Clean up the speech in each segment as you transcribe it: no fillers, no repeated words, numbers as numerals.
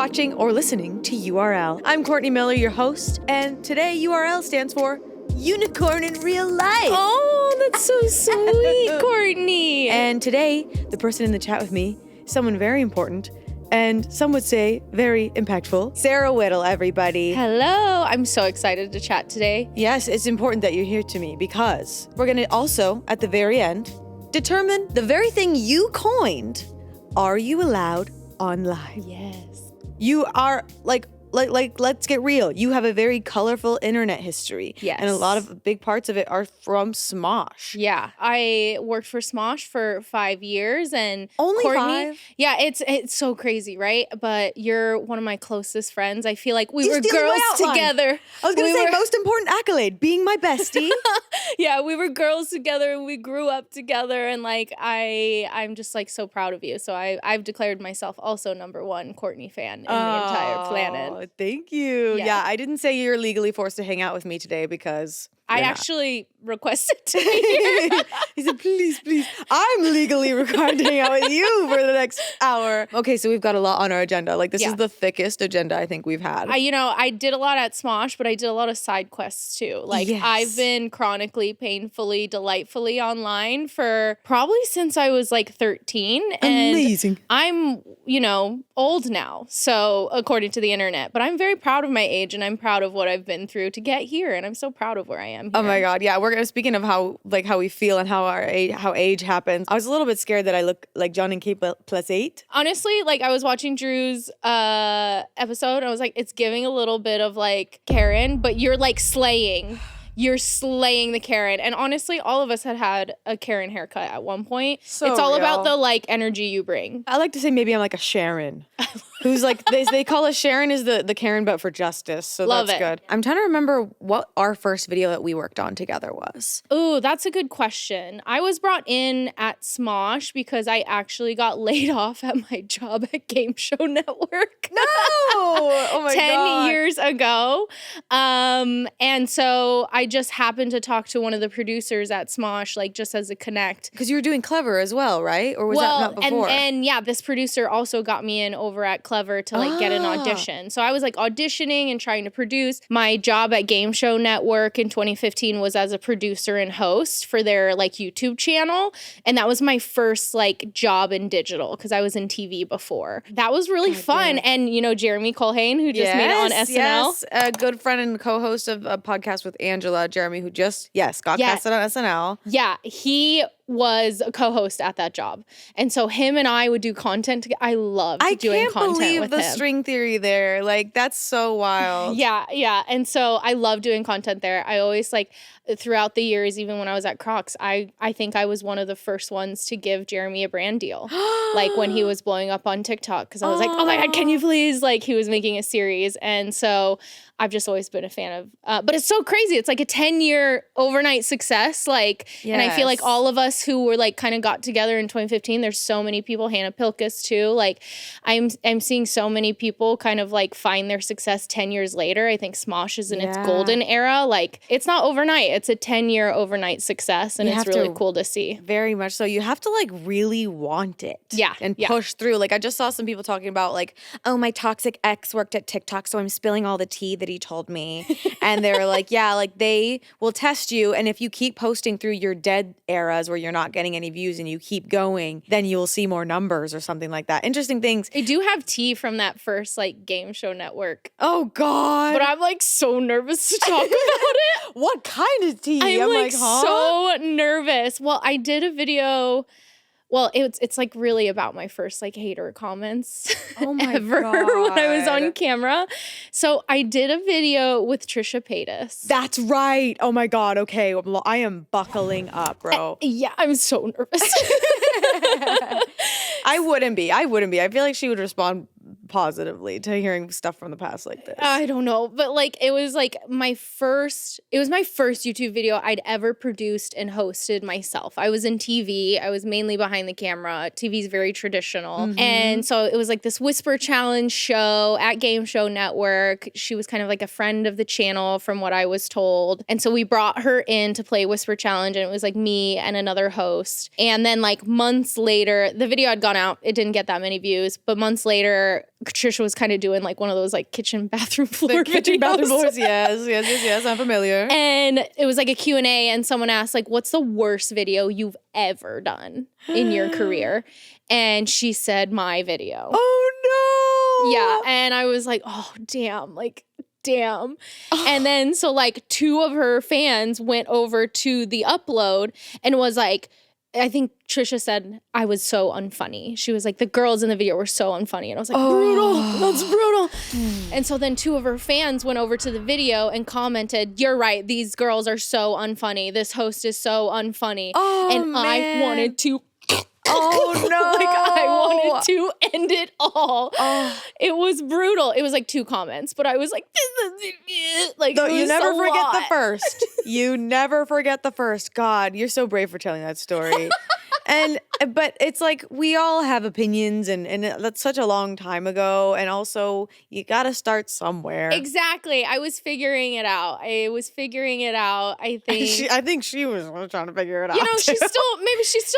watching or listening to URL. I'm Courtney Miller, your host, and today URL stands for Unicorn in Real Life. Oh, that's so sweet, Courtney. And today, the person in the chat with me, someone very important, and some would say very impactful, Sarah Whittle, everybody. Hello. I'm so excited to chat today. Yes, it's important that you're here to me because we're going to also, at the very end, determine the very thing you coined. Are you allowed online? Yes. You are like, let's get real. You have a very colorful internet history. Yes. And a lot of big parts of it are from Smosh. Yeah. I worked for Smosh for 5 years and Only Courtney, 5? Yeah, it's so crazy, right? But you're one of my closest friends. I feel like we You're were stealing girls my outline. together. I was going to say most important accolade, being my bestie. Yeah, we were girls together and we grew up together and like I'm just like so proud of you. So I've declared myself also #1 Courtney fan in the entire planet. Thank you. Yeah. Yeah, I didn't say you're legally forced to hang out with me today because I you're not. actually requested to be here. He said, please, I'm legally required to hang out with you for the next hour. Okay, so we've got a lot on our agenda. Like, this is the thickest agenda I think we've had. I did a lot at Smosh, but I did a lot of side quests too. Like, Yes. I've been chronically, painfully, delightfully online for probably since I was like 13. And Amazing. I'm, old now. So, according to the internet. But I'm very proud of my age and I'm proud of what I've been through to get here. And I'm so proud of where I am here. Oh my God, yeah. We're speaking of how we feel and how how age happens. I was a little bit scared that I look like John and Kate +8. Honestly, like I was watching Drew's episode and I was like, it's giving a little bit of like Karen, but you're like slaying. You're slaying the Karen. And honestly, all of us had a Karen haircut at one point. So it's all real. about the like energy you bring. I like to say maybe I'm like a Sharon. Who's like, they call us Sharon is the Karen, but for justice. So Love that's it. good. I'm trying to remember what our first video that we worked on together was. Ooh, that's a good question. I was brought in at Smosh because I actually got laid off at my job at Game Show Network. No! Oh my 10 God. years ago. And so I just happened to talk to one of the producers at Smosh, like just as a connect. Because you were doing Clever as well, right? Or was that not before? And yeah, this producer also got me in over at Clever to like get an audition. So I was like auditioning and trying to produce. My job at Game Show Network in 2015 was as a producer and host for their like YouTube channel. And that was my first like job in digital because I was in TV before. That was really fun. Yeah. And Jeremy Colhane, who just made it on SNL. Yes, a good friend and co-host of a podcast with Angela, Jeremy, who just, got casted on SNL. Yeah, he was a co-host at that job. And so him and I would do content together. I loved doing content with him. I can't believe the string theory there. Like, that's so wild. Yeah. And so I love doing content there. I always like throughout the years, even when I was at Crocs, I think I was one of the first ones to give Jeremy a brand deal. Like when he was blowing up on TikTok. Because I was like, oh my God, can you please? Like he was making a series. And so I've just always been a fan of, but it's so crazy. It's like a 10-year overnight success. Like, and I feel like all of us who were like kind of got together in 2015, there's so many people, Hannah Pilkus too. Like I'm seeing so many people kind of like find their success 10 years later. I think Smosh is in its golden era. Like it's not overnight. It's a 10-year overnight success. And it's really cool to see. Very much so. You have to like really want it. Yeah. And push through. Like I just saw some people talking about like, oh, my toxic ex worked at TikTok, so I'm spilling all the tea that he told me. And they were like, yeah, like they will test you. And if you keep posting through your dead eras where you're not getting any views and you keep going, then you will see more numbers or something like that. Interesting things. I do have tea from that first like Game Show Network. Oh God. But I'm like so nervous to talk about it. What kind of tea? I'm like huh? so nervous. Well, I did a video. Well, it's like really about my first like hater comments ever when I was on camera. So I did a video with Trisha Paytas. That's right. Oh my God. Okay. I am buckling up, bro. Yeah, I'm so nervous. I wouldn't be. I feel like she would respond positively to hearing stuff from the past like this. I don't know, but like it was my first YouTube video I'd ever produced and hosted myself. I was in TV. I was mainly behind the camera. TV's very traditional. Mm-hmm. And so it was like this Whisper Challenge show at Game Show Network. She was kind of like a friend of the channel from what I was told. And so we brought her in to play Whisper Challenge, and it was like me and another host. And then like months later, the video had gone out. It didn't get that many views, but months later, Trisha was kind of doing like one of those like kitchen bathroom floor Kitchen videos. bathroom floors, yes, I'm familiar. And it was like a Q&A and someone asked like, what's the worst video you've ever done in your career? And she said, my video. Oh no. Yeah. And I was like, oh, damn. And then so like 2 of her fans went over to the upload and was like, I think Trisha said, I was so unfunny. She was like, the girls in the video were so unfunny. And I was like, brutal. That's brutal. And so then 2 of her fans went over to the video and commented, you're right. These girls are so unfunny. This host is so unfunny. And man. I wanted to Oh no. like I wanted to end it all. It was brutal. It was like 2 comments, but I was like, this is like you never forget the first. You never forget the first. God, you're so brave for telling that story. But it's like we all have opinions and that's such a long time ago. And also you got to start somewhere. Exactly. I was figuring it out. I think she was trying to figure it out. You know, she's still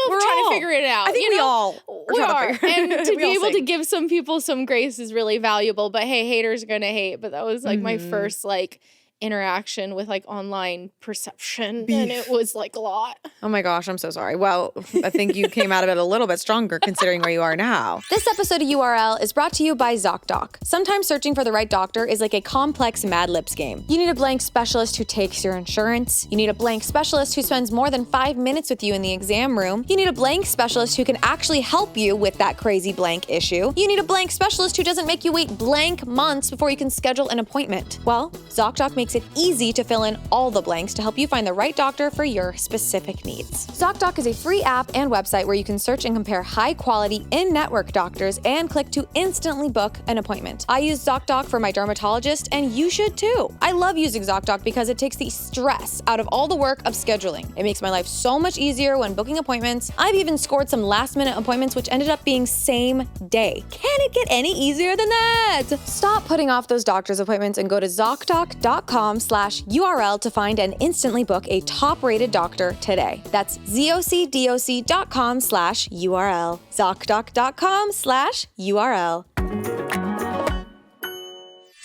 trying to figure it out. I think we all are. And to be able to give some people some grace is really valuable. But hey, haters are going to hate. But that was like my first like interaction with like online perception and it was like a lot. Oh my gosh, I'm so sorry. Well, I think you came out of it a little bit stronger considering where you are now. This episode of URL is brought to you by ZocDoc. Sometimes searching for the right doctor is like a complex Mad Libs game. You need a blank specialist who takes your insurance. You need a blank specialist who spends more than 5 minutes with you in the exam room. You need a blank specialist who can actually help you with that crazy blank issue. You need a blank specialist who doesn't make you wait blank months before you can schedule an appointment. Well, ZocDoc makes it easy to fill in all the blanks to help you find the right doctor for your specific needs. ZocDoc is a free app and website where you can search and compare high-quality in-network doctors and click to instantly book an appointment. I use ZocDoc for my dermatologist, and you should too. I love using ZocDoc because it takes the stress out of all the work of scheduling. It makes my life so much easier when booking appointments. I've even scored some last-minute appointments which ended up being same day. Can it get any easier than that? Stop putting off those doctor's appointments and go to ZocDoc.com/URL to find and instantly book a top-rated doctor today. That's ZocDoc.com/URL. ZocDoc.com/URL.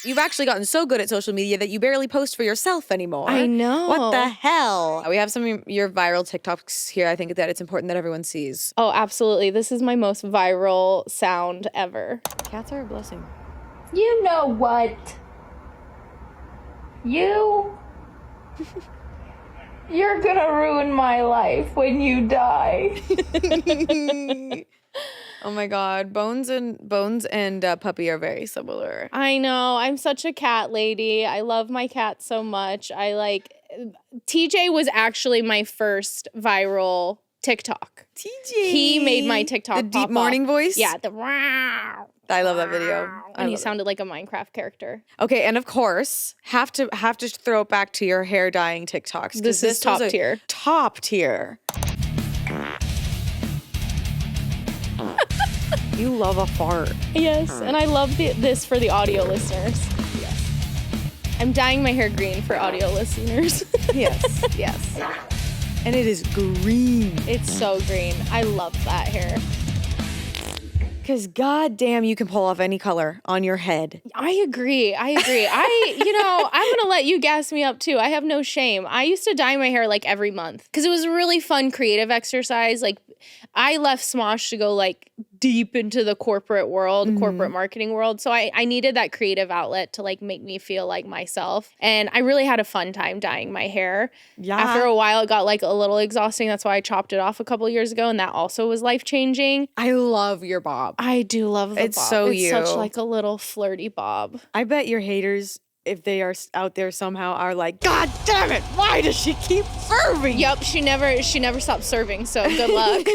You've actually gotten so good at social media that you barely post for yourself anymore. I know. What the hell? We have some of your viral TikToks here. I think that it's important that everyone sees. Oh, absolutely. This is my most viral sound ever. Cats are a blessing. You know what? You're gonna ruin my life when you die. Oh my God, Bones and Puppy are very similar. I know. I'm such a cat lady. I love my cat so much. TJ was actually my first viral TikTok. TJ. He made my TikTok the deep morning voice? Yeah, the wow. I love that video. And he sounded like a Minecraft character. Okay, and of course, have to throw it back to your hair dyeing TikToks. This is top tier. Top tier. You love a fart. Yes, and I love this for the audio listeners. Yes. I'm dyeing my hair green for audio listeners. Yes. And it is green. It's so green. I love that hair. Because goddamn, you can pull off any color on your head. I agree. I'm going to let you gas me up too. I have no shame. I used to dye my hair like every month because it was a really fun creative exercise. Like I left Smosh to go like deep into the corporate world, corporate marketing world. So I needed that creative outlet to like make me feel like myself. And I really had a fun time dyeing my hair. Yeah. After a while, it got like a little exhausting. That's why I chopped it off a couple years ago. And that also was life-changing. I love your bob. I do love the bob. It's so you. It's such like a little flirty bob. I bet your haters, if they are out there somehow, are like, God damn it, why does she keep serving? Yep, she never stopped serving, so good luck.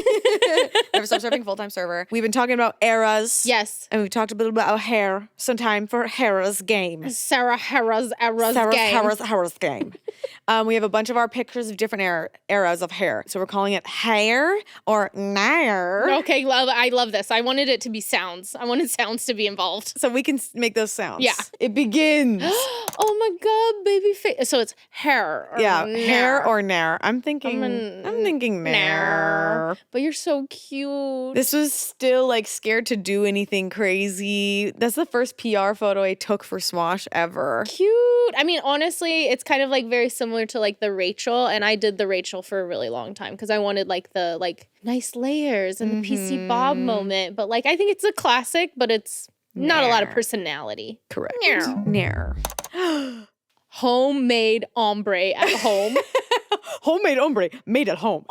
Never stopped serving, full-time server. We've been talking about eras. Yes. And we've talked a little bit about hair. Some time for Hera's game. Sarah Hera's game. We have a bunch of our pictures of different eras of hair. So we're calling it hair or nair. Okay, well, I love this. I wanted it to be sounds. I wanted sounds to be involved. So we can make those sounds. Yeah. It begins Oh my god, baby face. So it's hair. Or hair or nair. I'm thinking nair. nair. But you're so cute. This was still like scared to do anything crazy. That's the first PR photo I took for Smosh ever. Cute. I mean, honestly, it's kind of like very similar to like the Rachel, and I did the Rachel for a really long time because I wanted like the like nice layers and the PC Bob moment. But like I think it's a classic, but it's not a lot of personality. Correct. Nair. Homemade ombre at home. Homemade ombre made at home.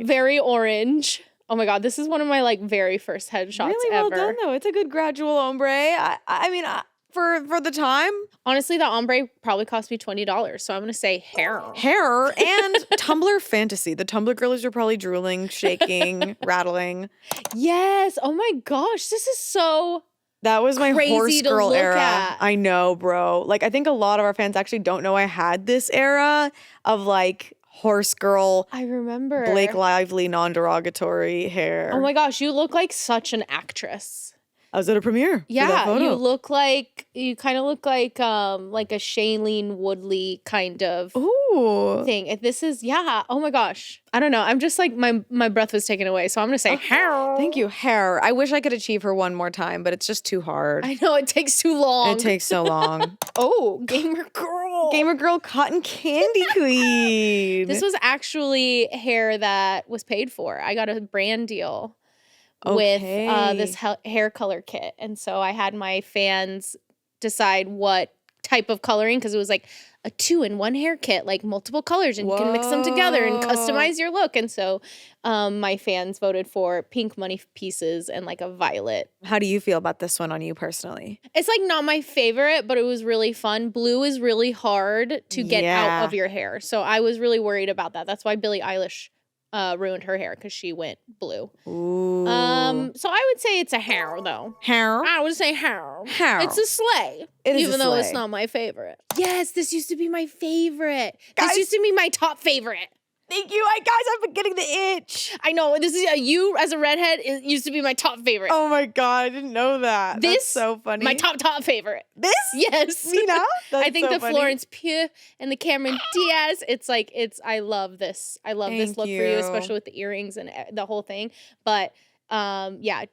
Very orange. Oh my god, this is one of my like very first headshots really well ever. done though. It's a good gradual ombre. I mean, for the time. Honestly, the ombre probably cost me $20, so I'm gonna say hair. Hair and Tumblr fantasy. The Tumblr girlies are probably drooling, shaking, rattling. Yes. Oh my gosh, this is so. That was my crazy horse to girl look era. at. I know, bro. Like, I think a lot of our fans actually don't know I had this era of like horse girl, I remember Blake Lively, non-derogatory hair. Oh my gosh, you look like such an actress. I was at a premiere. Yeah, for that you photo. kind of look like a Shailene Woodley kind of Ooh. thing. This is oh my gosh. I don't know. I'm just like my breath was taken away, so I'm gonna say hair. Thank you, hair. I wish I could achieve her one more time, but it's just too hard. I know it takes too long. It takes so long. Oh, gamer girl. Gamer girl cotton candy queen. This was actually hair that was paid for. I got a brand deal with this hair color kit. And so I had my fans decide what type of coloring, because it was like a 2-in-1 hair kit, like multiple colors, and you can mix them together and customize your look. And so my fans voted for pink money pieces and like a violet. How do you feel about this one on you personally? It's like not my favorite, but it was really fun. Blue is really hard to get out of your hair. So I was really worried about that. That's why Billie Eilish ruined her hair, because she went blue. Ooh. So I would say it's a hair though. Hair? I would say hair. Hair. It's a sleigh. It is even a though sleigh. it's not my favorite. Yes, this used to be my favorite. Guys. This used to be my top favorite. Thank you. Guys, I've been getting the itch. I know. This is you as a redhead. It used to be my top favorite. Oh my God, I didn't know that. This That's so funny. My top favorite. This? Yes. Me now? I think so the funny. Florence Pugh and the Cameron Diaz. I love this. I love this Thank look for you, you. especially with the earrings and the whole thing. But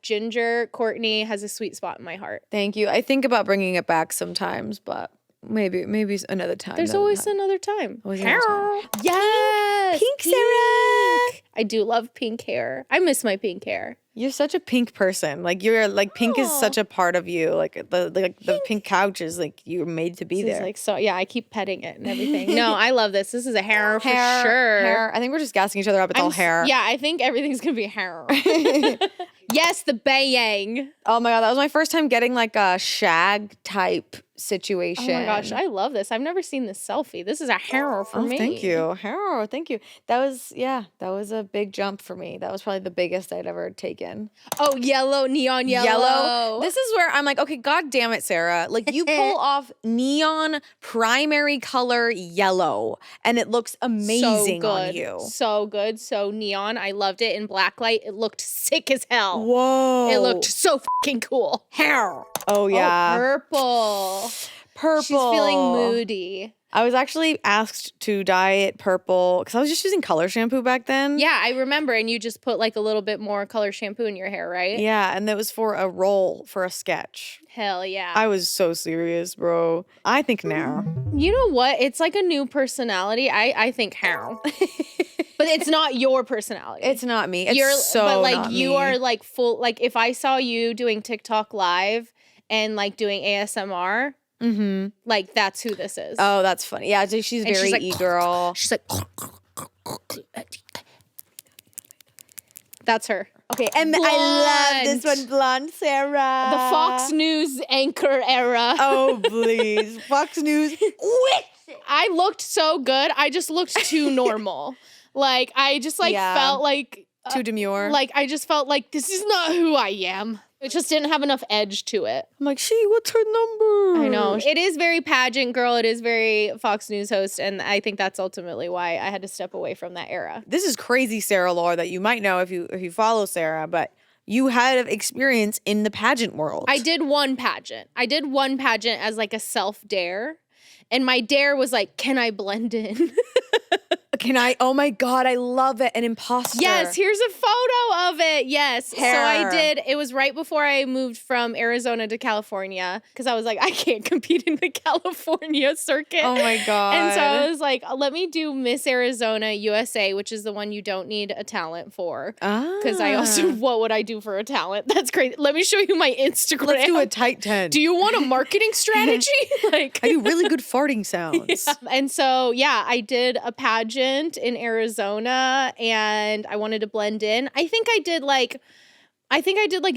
Ginger Courtney has a sweet spot in my heart. Thank you. I think about bringing it back sometimes, but maybe another time. There's always another time. Always another time. Yes. Pink Sarah. I do love pink hair. I miss my pink hair. You're such a pink person. Like you're like pink is such a part of you. Like the pink couch is like you're made to be This is there. like so I keep petting it and everything. No, I love this. This is a hair for sure. Hair. I think we're just gassing each other up. It's all hair. Yeah, I think everything's gonna be hair. Yes, the bayang. Oh my God, that was my first time getting like a shag type situation. Oh my gosh, I love this. I've never seen this selfie. This is a hair for me. Thank you. Hair, thank you. That was a big jump for me. That was probably the biggest I'd ever taken. Oh, neon yellow. This is where I'm like, okay, God damn it, Sarah. Like you pull off neon primary color yellow and it looks amazing on you. So good. So neon. I loved it in black light. It looked sick as hell. Whoa. It looked so fucking cool. Hair. Oh yeah. Oh, purple. She's feeling moody. I was actually asked to dye it purple because I was just using color shampoo back then. Yeah, I remember. And you just put like a little bit more color shampoo in your hair, right? Yeah, and that was for a role for a sketch. Hell yeah. I was so serious, bro. I think now. You know what? It's like a new personality. I think hair. But it's not your personality. It's not me. It's but like not you me. are like full. Like if I saw you doing TikTok live and like doing ASMR, like that's who this is. Oh, that's funny. Yeah, so she's very like, e-girl. She's like, that's her. Okay, and Blonde. I love this one, blonde Sarah. The Fox News anchor era. Oh, please. Fox News. I looked so good. I just looked too normal. Like I just like felt like too demure. Like I just felt like this is not who I am. It just didn't have enough edge to it. I'm like, what's her number? I know. It is very pageant girl. It is very Fox News host. And I think that's ultimately why I had to step away from that era. This is crazy Sarah lore that you might know if you follow Sarah, but you had experience in the pageant world. I did one pageant. As like a self-dare. And my dare was like, can I blend in? Can I? Oh my God, I love it. An imposter. Yes, here's a photo of it. Yes. Hair. So I did. It was right before I moved from Arizona to California because I was like, I can't compete in the California circuit. Oh my God. And so I was like, let me do Miss Arizona USA, which is the one you don't need a talent for. Because I also, what would I do for a talent? That's great. Let me show you my Instagram. Let's do a tight 10. Do you want a marketing strategy? Like, I do really good farting sounds. yeah. And so, yeah, I did a pageant in Arizona and I wanted to blend in. I think I did like a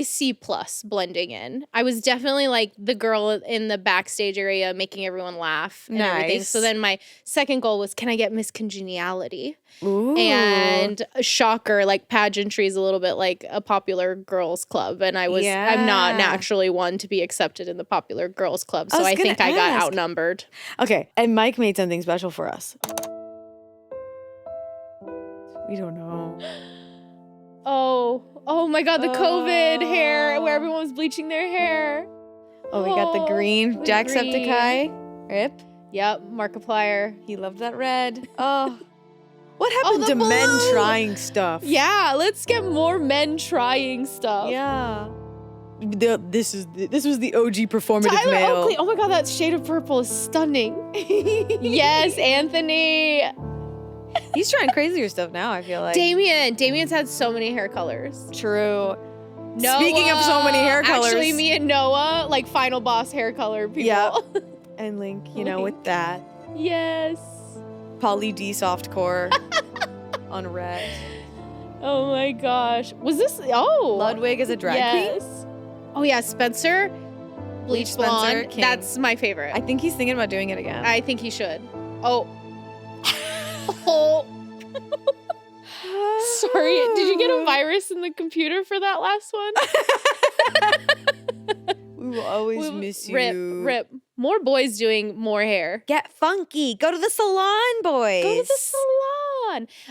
C+ blending in. I was definitely like the girl in the backstage area making everyone laugh and everything. So then my second goal was, can I get Miss Congeniality? Ooh. And shocker, like pageantry is a little bit like a popular girls club. And I'm not naturally one to be accepted in the popular girls club. So I think I got outnumbered. Okay. And Mike made something special for us. We don't know. Oh my God, the COVID hair where everyone was bleaching their hair. Oh, we got the green. Jacksepticeye. Rip. Yep, Markiplier. He loved that red. Oh. What happened to blue. men trying stuff? Yeah, let's get more men trying stuff. Yeah. This was the OG performative Tyler male. Oakley. Oh my God, that shade of purple is stunning. Yes, Anthony. He's trying crazier stuff now, I feel like. Damien's had so many hair colors. True. Noah, Speaking of so many hair colors. Actually, me and Noah, like final boss hair color people. Yeah. And Link, with that. Yes. Poly D softcore on red. Oh my gosh. Was this? Oh. Ludwig is a drag queen? Oh yeah, Spencer. Bleach Spencer blonde. That's my favorite. I think he's thinking about doing it again. I think he should. Oh. Oh. Sorry, did you get a virus in the computer for that last one? We will always miss you. Rip. More boys doing more hair. Get funky. Go to the salon, boys. Go to the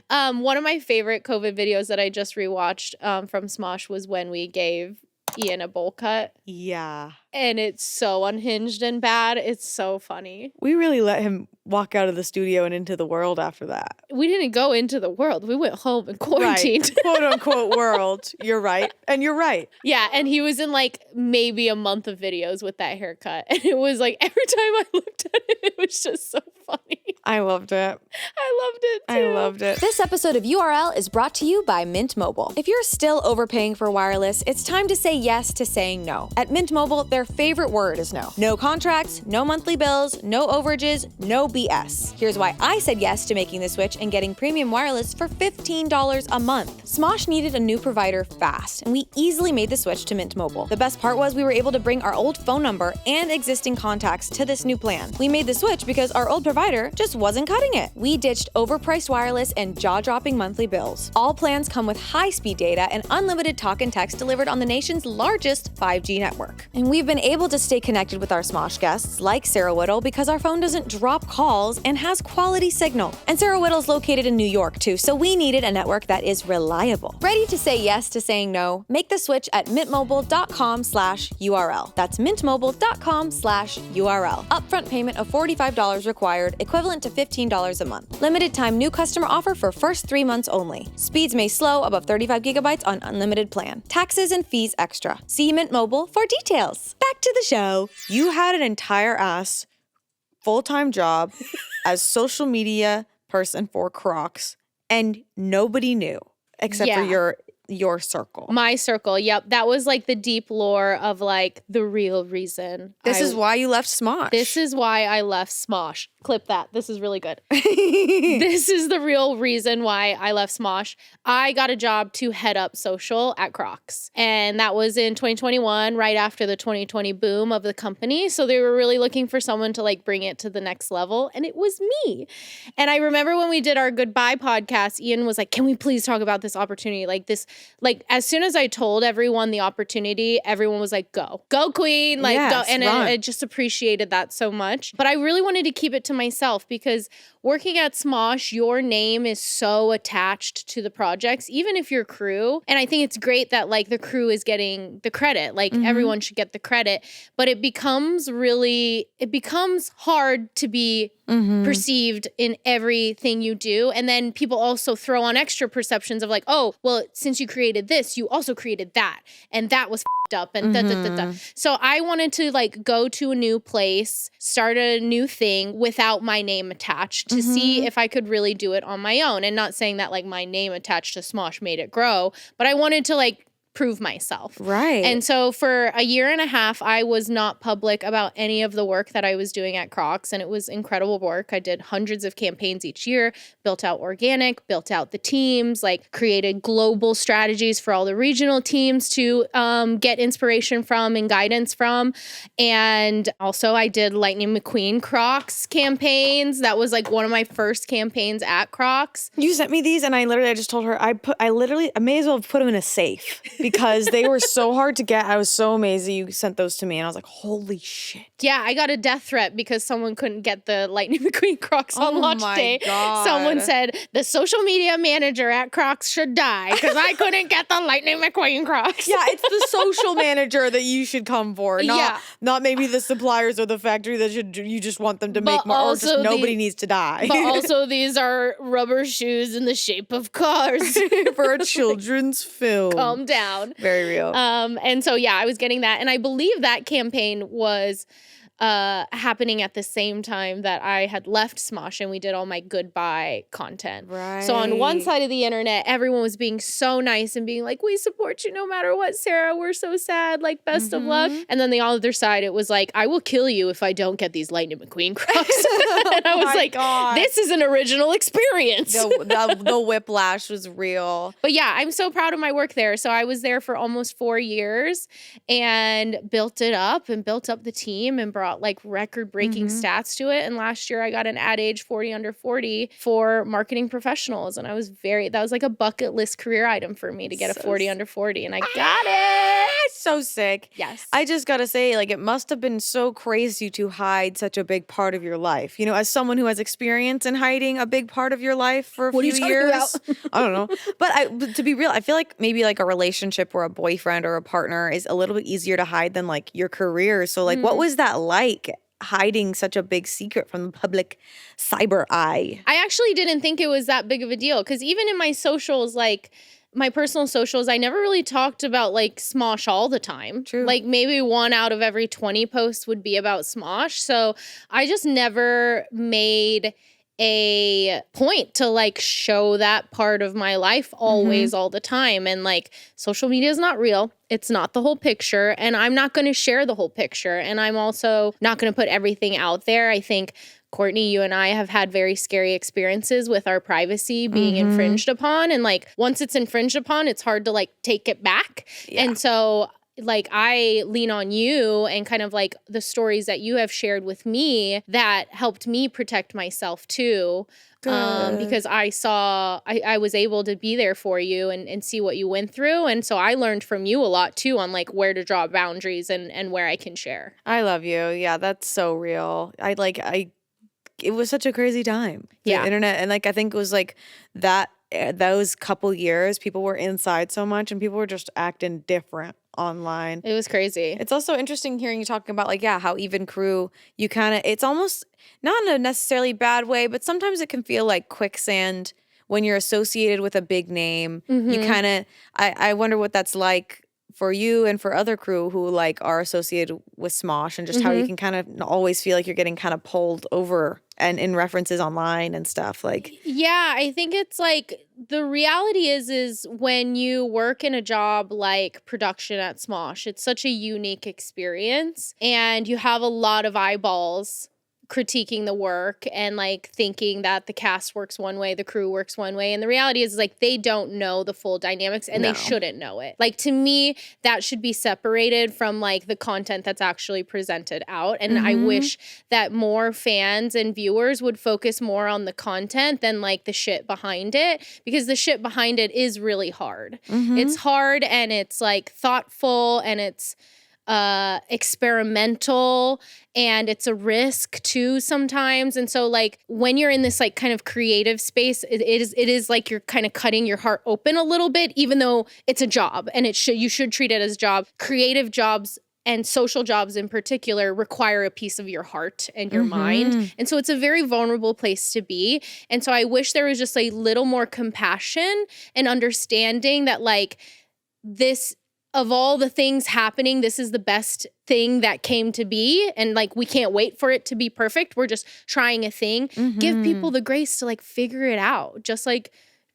salon. One of my favorite COVID videos that I just rewatched from Smosh was when we gave Ian a bowl cut. Yeah. And it's so unhinged and bad. It's so funny. We really let him walk out of the studio and into the world after that. We didn't go into the world. We went home and quarantined. Right. Quote unquote world. You're right. And you're right. Yeah. And he was in like maybe a month of videos with that haircut. And it was like every time I looked at it, it was just so funny. I loved it. I loved it too. I loved it. This episode of URL is brought to you by Mint Mobile. If you're still overpaying for wireless, it's time to say yes to saying no. At Mint Mobile, their favorite word is no. No contracts, no monthly bills, no overages, no BS. Here's why I said yes to making the switch and getting premium wireless for $15 a month. Smosh needed a new provider fast, and we easily made the switch to Mint Mobile. The best part was we were able to bring our old phone number and existing contacts to this new plan. We made the switch because our old provider just wasn't cutting it. We ditched overpriced wireless and jaw-dropping monthly bills. All plans come with high-speed data and unlimited talk and text delivered on the nation's largest 5G network. And we've been able to stay connected with our Smosh guests, like Sarah Whittle, because our phone doesn't drop calls and has quality signal. And Sarah Whittle's located in New York too, so we needed a network that is reliable. Ready to say yes to saying no? Make the switch at mintmobile.com/URL. That's mintmobile.com/URL. Upfront payment of $45 required, equivalent to $15 a month. Limited time new customer offer for first 3 months only. Speeds may slow above 35 gigabytes on unlimited plan. Taxes and fees extra. See Mint Mobile for details. Back to the show. You had an entire ass full-time job as social media person for Crocs, and nobody knew except for your circle. My circle, yep. That was like the deep lore of like the real reason. This is why you left Smosh. This is why I left Smosh. Clip that. This is really good. This is the real reason why I left Smosh. I got a job to head up social at Crocs. And that was in 2021, right after the 2020 boom of the company. So they were really looking for someone to like bring it to the next level. And it was me. And I remember when we did our goodbye podcast, Ian was like, can we please talk about this opportunity? Like as soon as I told everyone the opportunity, everyone was like, go queen, like, yes, go. And I just appreciated that so much. But I really wanted to keep it to myself because working at Smosh, your name is so attached to the projects, even if you're crew. And I think it's great that like the crew is getting the credit. Like everyone should get the credit, but it becomes hard to be perceived in everything you do. And then people also throw on extra perceptions of like, oh, well, since you created this, you also created that. And that was up and So I wanted to like go to a new place, start a new thing without my name attached to see if I could really do it on my own. And not saying that like my name attached to Smosh made it grow, but I wanted to like prove myself. Right. And so for a year and a half, I was not public about any of the work that I was doing at Crocs. And it was incredible work. I did hundreds of campaigns each year, built out organic, built out the teams, like created global strategies for all the regional teams to get inspiration from and guidance from. And also I did Lightning McQueen Crocs campaigns. That was like one of my first campaigns at Crocs. You sent me these and I just told her I may as well have put them in a safe because they were so hard to get. I was so amazed that you sent those to me and I was like, holy shit. Yeah, I got a death threat because someone couldn't get the Lightning McQueen Crocs on launch day. God. Someone said the social media manager at Crocs should die because I couldn't get the Lightning McQueen Crocs. Yeah, it's the social manager that you should come for, not maybe the suppliers or the factory that you just want them to make more, or just nobody needs to die. But also these are rubber shoes in the shape of cars for a children's film. Calm down. Very real. And so, yeah, I was getting that. And I believe that campaign was happening at the same time that I had left Smosh and we did all my goodbye content. Right. So on one side of the internet, everyone was being so nice and being like, we support you no matter what, Sarah. We're so sad. Like, best of luck. And then the other side, it was like, I will kill you if I don't get these Lightning McQueen Crocs. And I was like, this is an original experience. The whiplash was real. But yeah, I'm so proud of my work there. So I was there for almost 4 years and built it up and built up the team and brought like record-breaking stats to it. And last year I got an Ad Age 40 under 40 for marketing professionals. And that was like a bucket list career item for me to get a 40 under 40. And I got it. So sick. Yes. I just gotta say, like, it must have been so crazy to hide such a big part of your life. You know, as someone who has experience in hiding a big part of your life for a few years. I don't know. But to be real, I feel like maybe like a relationship or a boyfriend or a partner is a little bit easier to hide than like your career. So like, what was that like? Hiding such a big secret from the public cyber eye? I actually didn't think it was that big of a deal because even in my socials, like my personal socials, I never really talked about like Smosh all the time. True. Like maybe 1 out of every 20 posts would be about Smosh. So I just never made a point to like show that part of my life always all the time. And like social media is not real. It's not the whole picture. And I'm not going to share the whole picture. And I'm also not going to put everything out there. I think Courtney, you and I have had very scary experiences with our privacy being infringed upon. And like once it's infringed upon, it's hard to like take it back. Yeah. And so like I lean on you and kind of like the stories that you have shared with me that helped me protect myself too. Because I was able to be there for you and see what you went through. And so I learned from you a lot too on like where to draw boundaries and where I can share. I love you. Yeah, that's so real. It was such a crazy time. The internet. And like, I think it was like those couple years, people were inside so much and people were just acting different online. It was crazy. It's also interesting hearing you talking about like, how even crew, you kind of, it's almost not in a necessarily bad way, but sometimes it can feel like quicksand when you're associated with a big name. You kind of, I wonder what that's like for you and for other crew who like are associated with Smosh and just how you can kind of always feel like you're getting kind of pulled over and in references online and stuff like. Yeah, I think it's like the reality is when you work in a job like production at Smosh, it's such a unique experience and you have a lot of eyeballs critiquing the work and like thinking that the cast works one way, the crew works one way. And the reality is like they don't know the full dynamics and they shouldn't know it. Like to me, that should be separated from like the content that's actually presented out. And I wish that more fans and viewers would focus more on the content than like the shit behind it, because the shit behind it is really hard. It's hard and it's like thoughtful and it's experimental, and it's a risk too sometimes. And so like when you're in this like kind of creative space, it is like you're kind of cutting your heart open a little bit, even though it's a job and you should treat it as a job. Creative jobs and social jobs in particular require a piece of your heart and your mind. And so it's a very vulnerable place to be. And so I wish there was just a little more compassion and understanding that like this, of all the things happening, this is the best thing that came to be. And like, we can't wait for it to be perfect. We're just trying a thing. Give people the grace to like figure it out. Just like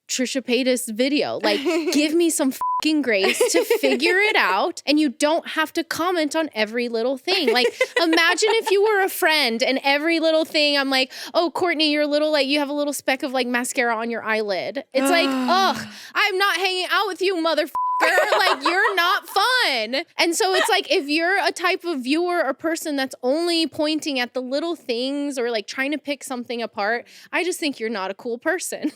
Trisha Paytas' video. Like, give me some fucking grace to figure it out. And you don't have to comment on every little thing. Like, imagine if you were a friend and every little thing I'm like, oh, Courtney, you're a little like, you have a little speck of like mascara on your eyelid. It's like, ugh, I'm not hanging out with you, motherfucker. Like, you're not fun. And so it's like, if you're a type of viewer or person that's only pointing at the little things or like trying to pick something apart, I just think you're not a cool person.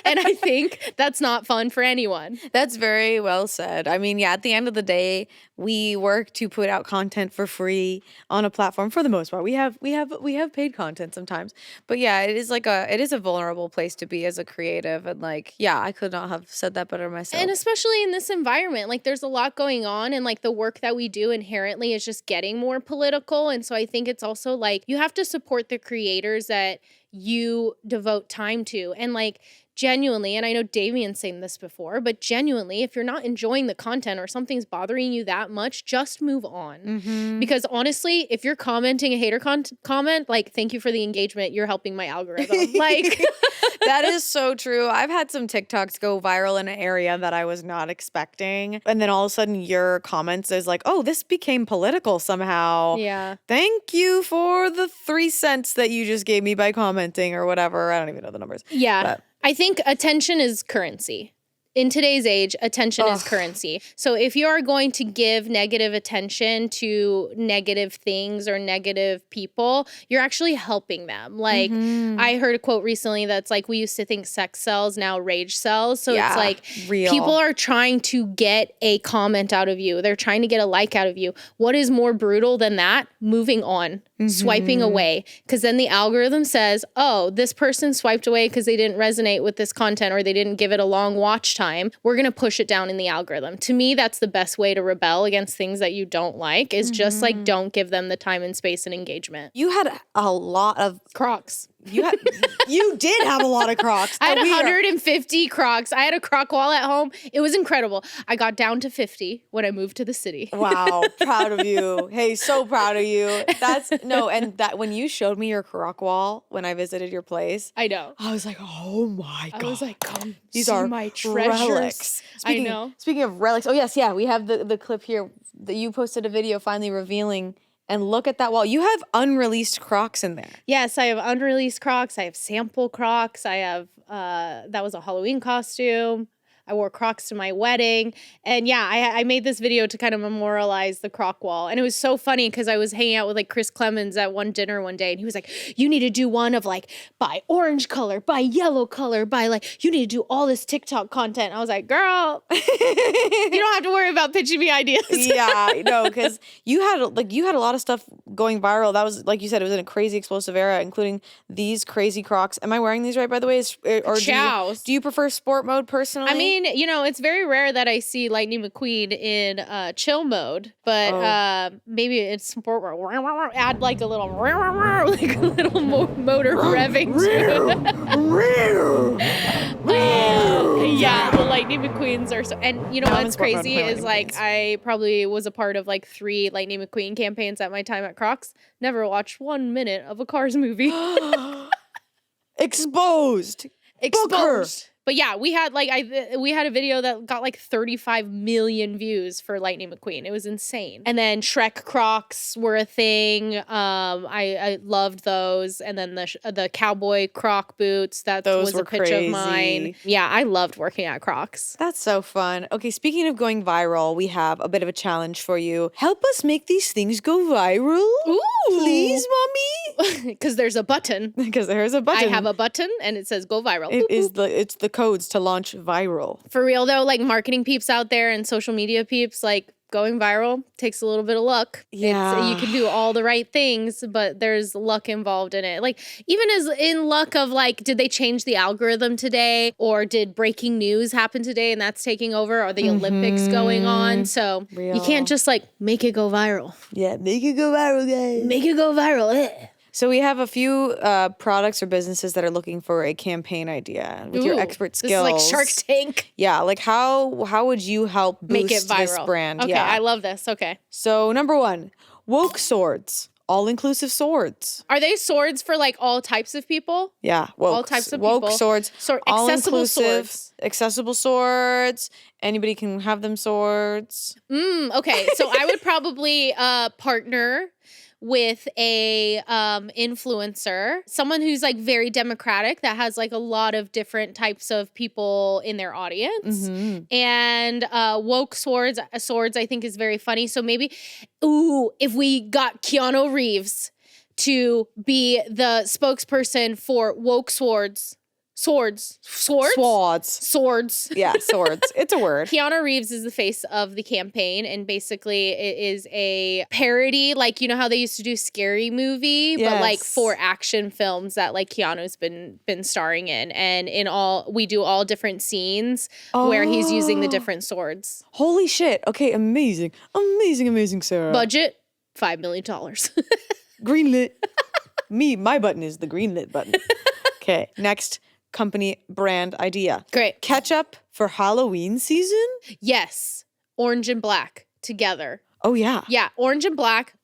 And I think that's not fun for anyone. That's very well said. I mean, yeah, at the end of the day, we work to put out content for free on a platform for the most part. We have paid content sometimes. But yeah, it is a vulnerable place to be as a creative, and like, yeah, I could not have said that better myself. And especially in this environment, like there's a lot going on, and like the work that we do inherently is just getting more political. And so I think it's also like you have to support the creators that you devote time to. And like genuinely, and I know Damien's saying this before, but genuinely, if you're not enjoying the content or something's bothering you that much, just move on. Because honestly, if you're commenting a hater comment, like, thank you for the engagement. You're helping my algorithm. Like, that is so true. I've had some TikToks go viral in an area that I was not expecting. And then all of a sudden your comments is like, oh, this became political somehow. Yeah. Thank you for the 3 cents that you just gave me by commenting or whatever. I don't even know the numbers. Yeah. But I think attention is currency. In today's age, attention is currency. So if you are going to give negative attention to negative things or negative people, you're actually helping them. Like, I heard a quote recently that's like, we used to think sex sells, now rage sells. So it's like, real. People are trying to get a comment out of you. They're trying to get a like out of you. What is more brutal than that? Moving on. Swiping away, because then the algorithm says, oh, this person swiped away because they didn't resonate with this content or they didn't give it a long watch time. We're going to push it down in the algorithm. To me, that's the best way to rebel against things that you don't like, is just like, don't give them the time and space and engagement. you had a lot of Crocs. you did have a lot of Crocs. I had 150 Crocs. I had a Croc wall at home. It was incredible. I got down to 50 when I moved to the city. Wow, proud of you. Hey, so proud of you. And that when you showed me your Croc wall when I visited your place, I know. I was like, oh my God. I was like, come These see are my treasures. relics. I know. Speaking of relics, oh yes, yeah, we have the clip here that you posted a video finally revealing. And look at that wall. You have unreleased Crocs in there. Yes, I have unreleased Crocs. I have sample Crocs. I have, that was a Halloween costume. I wore Crocs to my wedding. And yeah, I made this video to kind of memorialize the Croc wall. And it was so funny because I was hanging out with like Chris Clemens at one dinner one day. And he was like, you need to do one of like, by orange color, by yellow color, by like, you need to do all this TikTok content. I was like, girl, you don't have to worry about pitching me ideas. Yeah, no, because you had a lot of stuff going viral. That was, like you said, it was in a crazy explosive era, including these crazy Crocs. Am I wearing these right, by the way? Or do you prefer sport mode personally? I mean, you know, it's very rare that I see Lightning McQueen in chill mode, but maybe it's sport mode. Add like a little motor revving to it. Yeah, the Lightning McQueens are so. And you know what's crazy is like I probably was a part of like 3 Lightning McQueen campaigns at my time at Crocs. Never watched 1 minute of a Cars movie. Exposed. But yeah, we had a video that got like 35 million views for Lightning McQueen. It was insane. And then Shrek Crocs were a thing. I loved those. And then the cowboy Croc boots, that was a pitch of mine. Yeah, I loved working at Crocs. That's so fun. Okay, speaking of going viral, we have a bit of a challenge for you. Help us make these things go viral. Ooh. Please, mommy. Because there's a button. Because there's a button. I have a button and it says go viral. It's the codes to launch viral. For real though, like marketing peeps out there and social media peeps, like going viral takes a little bit of luck. Yeah. You can do all the right things, but there's luck involved in it. Like, even as in luck of like, did they change the algorithm today? Or did breaking news happen today and that's taking over? Are the Olympics going on? So you can't just like make it go viral. Yeah, make it go viral, guys. Make it go viral. So we have a few products or businesses that are looking for a campaign idea with your expert skills. This is like Shark Tank. Yeah, like how would you help boost Make it viral. this brand? Okay, yeah. I love this. Okay. So number 1, woke swords. All-inclusive swords. Are they swords for like all types of people? Yeah, woke. All types of woke people. Swords. Accessible swords. Accessible swords. Anybody can have them swords. Okay, so I would probably partner with a influencer, someone who's like very democratic, that has like a lot of different types of people in their audience. And woke swords I think is very funny. So maybe, if we got Keanu Reeves to be the spokesperson for woke swords. Swords. Yeah, swords. It's a word. Keanu Reeves is the face of the campaign, and basically it is a parody, like, you know how they used to do Scary Movie, but like for action films that like Keanu's been starring in, and we do all different scenes where he's using the different swords. Holy shit. Okay, amazing, Sarah. Budget $5 million. Greenlit. My button is the greenlit button. Okay, next company brand idea. Great. Ketchup for Halloween season? Yes. Orange and black together. Oh, yeah. Yeah, orange and black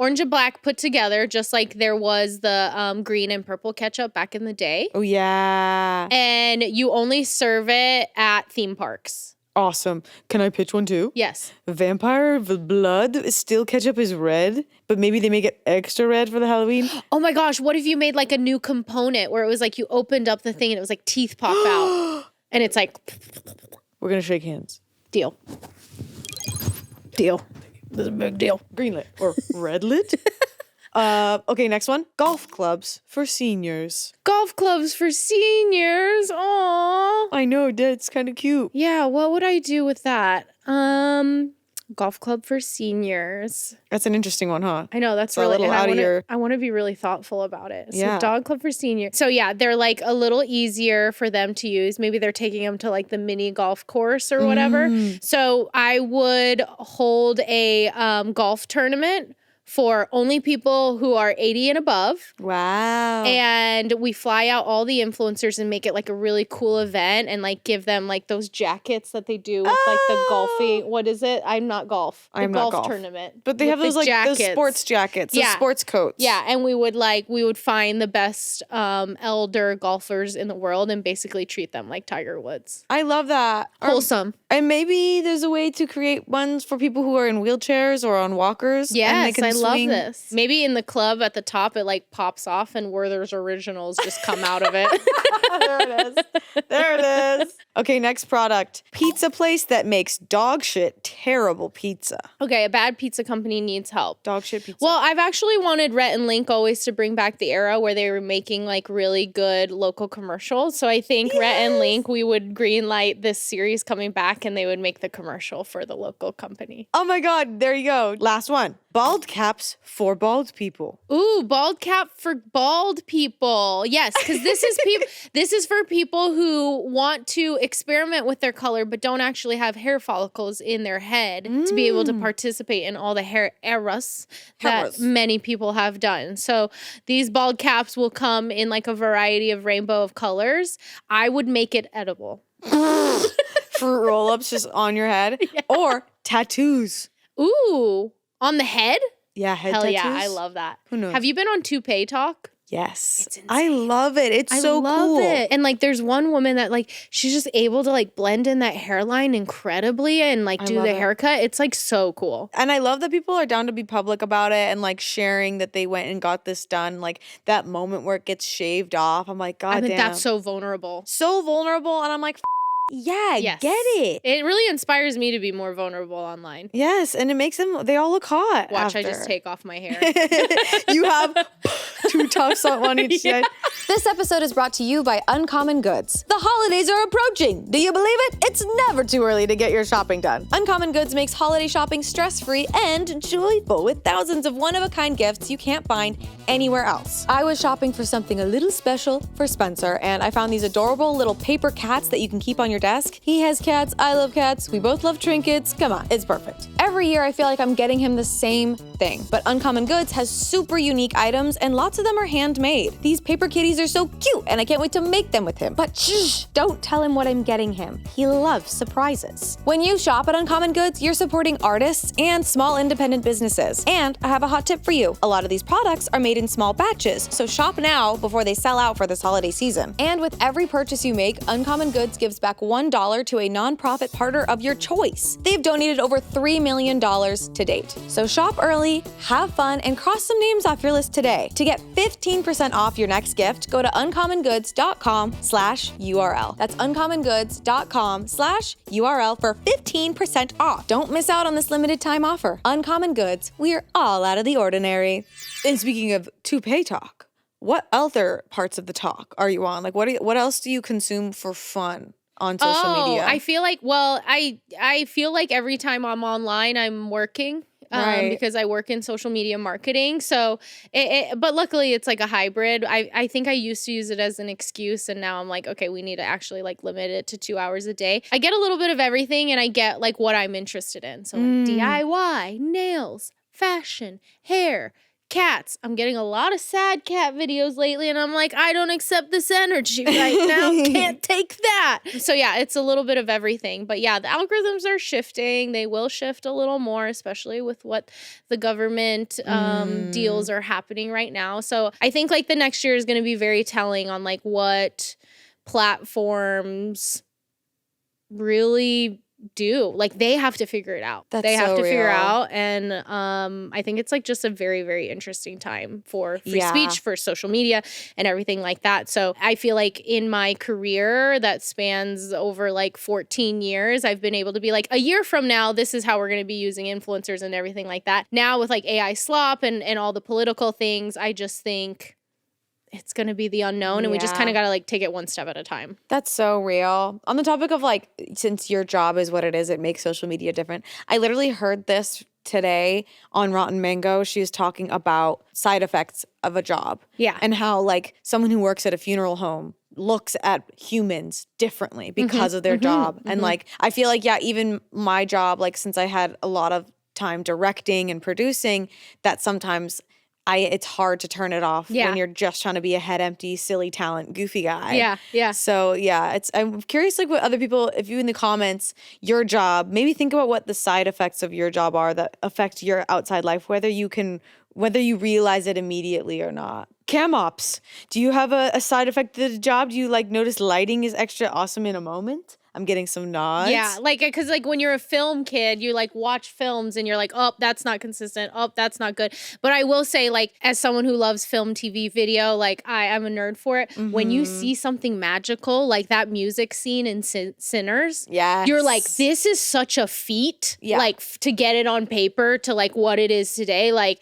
put together, just like there was the green and purple ketchup back in the day. Oh, yeah. And you only serve it at theme parks. Awesome. Can I pitch one too? Yes. Vampire blood, still ketchup is red, but maybe they make it extra red for the Halloween. Oh my gosh, what if you made like a new component where it was like you opened up the thing and it was like teeth pop out. And it's like... We're going to shake hands. Deal. This is a big deal. Greenlit or redlit. Okay, next one. Golf clubs for seniors. Golf clubs for seniors. Aww. I know, that's kind of cute. Yeah, what would I do with that? Golf club for seniors. That's an interesting one, huh? I know, that's really a little out of your... I want to be really thoughtful about it. So yeah. Dog club for seniors. So yeah, they're like a little easier for them to use. Maybe they're taking them to like the mini golf course or whatever. So I would hold a golf tournament for only people who are 80 and above. Wow. And we fly out all the influencers and make it like a really cool event, and like give them like those jackets that they do with like the golfing. What is it? I'm not golf. The golf tournament. But they have those like those sports jackets, those sports coats. Yeah, and we would find the best elder golfers in the world and basically treat them like Tiger Woods. I love that. Wholesome. And maybe there's a way to create ones for people who are in wheelchairs or on walkers. Yes, I love this. Maybe in the club at the top, it like pops off and Werther's Originals just come out of it. There it is. Okay, next product. Pizza place that makes dog shit terrible pizza. Okay, a bad pizza company needs help. Dog shit pizza. Well, I've actually wanted Rhett and Link always to bring back the era where they were making like really good local commercials. So I think Rhett and Link, we would green light this series coming back and they would make the commercial for the local company. Oh my God, there you go. Last one. Bald caps for bald people. Ooh, bald cap for bald people. Yes, because this is for people who want to experiment with their color but don't actually have hair follicles in their head to be able to participate in all the hair eras that many people have done. So these bald caps will come in like a variety of rainbow of colors. I would make it edible. Fruit roll-ups just on your head. Yeah. Or tattoos. Ooh. On the head? Yeah, head Hell tattoos. Yeah, I love that. Who knows? Have you been on Toupee Talk? Yes. It's insane. I love it. It's so cool. I love it. And like there's one woman that like she's just able to like blend in that hairline incredibly and like do the haircut. It's like so cool. And I love that people are down to be public about it and like sharing that they went and got this done. Like that moment where it gets shaved off. I'm like, God damn. I think that's so vulnerable. So vulnerable. And I'm like, yeah, yes. Get it. It really inspires me to be more vulnerable online. Yes, and it makes they all look hot. Watch, I just take off my hair. You have 2 tufts on each side. This episode is brought to you by Uncommon Goods. The holidays are approaching. Do you believe it? It's never too early to get your shopping done. Uncommon Goods makes holiday shopping stress-free and joyful with thousands of one-of-a-kind gifts you can't find anywhere else. I was shopping for something a little special for Spencer, and I found these adorable little paper cats that you can keep on your desk. He has cats, I love cats, we both love trinkets. Come on, it's perfect. Every year I feel like I'm getting him the same thing, but Uncommon Goods has super unique items and lots of them are handmade. These paper kitties are so cute and I can't wait to make them with him. But shh, don't tell him what I'm getting him. He loves surprises. When you shop at Uncommon Goods, you're supporting artists and small independent businesses. And I have a hot tip for you. A lot of these products are made in small batches, so shop now before they sell out for this holiday season. And with every purchase you make, Uncommon Goods gives back $1 to a nonprofit partner of your choice. They've donated over $3 million to date. So shop early, have fun, and cross some names off your list today. To get 15% off your next gift, go to uncommongoods.com/URL. That's uncommongoods.com/URL for 15% off. Don't miss out on this limited time offer. Uncommon Goods, we're all out of the ordinary. And speaking of toupee talk, what other parts of the talk are you on? Like, what else do you consume for fun on social media? I feel like, I feel like every time I'm online, I'm working. Right. Because I work in social media marketing. So, but luckily it's like a hybrid. I think I used to use it as an excuse, and now I'm like, okay, we need to actually like limit it to 2 hours a day. I get a little bit of everything, and I get like what I'm interested in. So like DIY, nails, fashion, hair, cats. I'm getting a lot of sad cat videos lately, and I'm like, I don't accept this energy right now. Can't take that. So yeah, it's a little bit of everything. But yeah, the algorithms are shifting. They will shift a little more, especially with what the government deals are happening right now. So I think like the next year is going to be very telling on like what platforms really do. Like they have to figure it out. They have to figure out, and I think it's like just a very, very interesting time for free speech, for social media and everything like that. So I feel like in my career that spans over like 14 years, I've been able to be like, a year from now, this is how we're going to be using influencers and everything like that. Now with like AI slop and all the political things, I just think it's going to be the unknown, and we just kind of got to like take it one step at a time. That's so real. On the topic of like, since your job is what it is, it makes social media different. I literally heard this today on Rotten Mango. She was talking about side effects of a job. Yeah. And how like someone who works at a funeral home looks at humans differently because of their job. And like, I feel like, even my job, like since I had a lot of time directing and producing, that sometimes it's hard to turn it off when you're just trying to be a head empty, silly talent, goofy guy. Yeah, yeah. So I'm curious, like what other people, if you in the comments, your job, maybe think about what the side effects of your job are that affect your outside life, whether you realize it immediately or not. Cam ops, do you have a side effect to the job? Do you like notice lighting is extra awesome in a moment? I'm getting some nods. Yeah, like, because like when you're a film kid, you like watch films and you're like, oh, that's not consistent. Oh, that's not good. But I will say, like, as someone who loves film, TV, video, like I'm a nerd for it. When you see something magical, like that music scene in Sinners, you're like, this is such a feat. Like to get it on paper to like what it is today. Like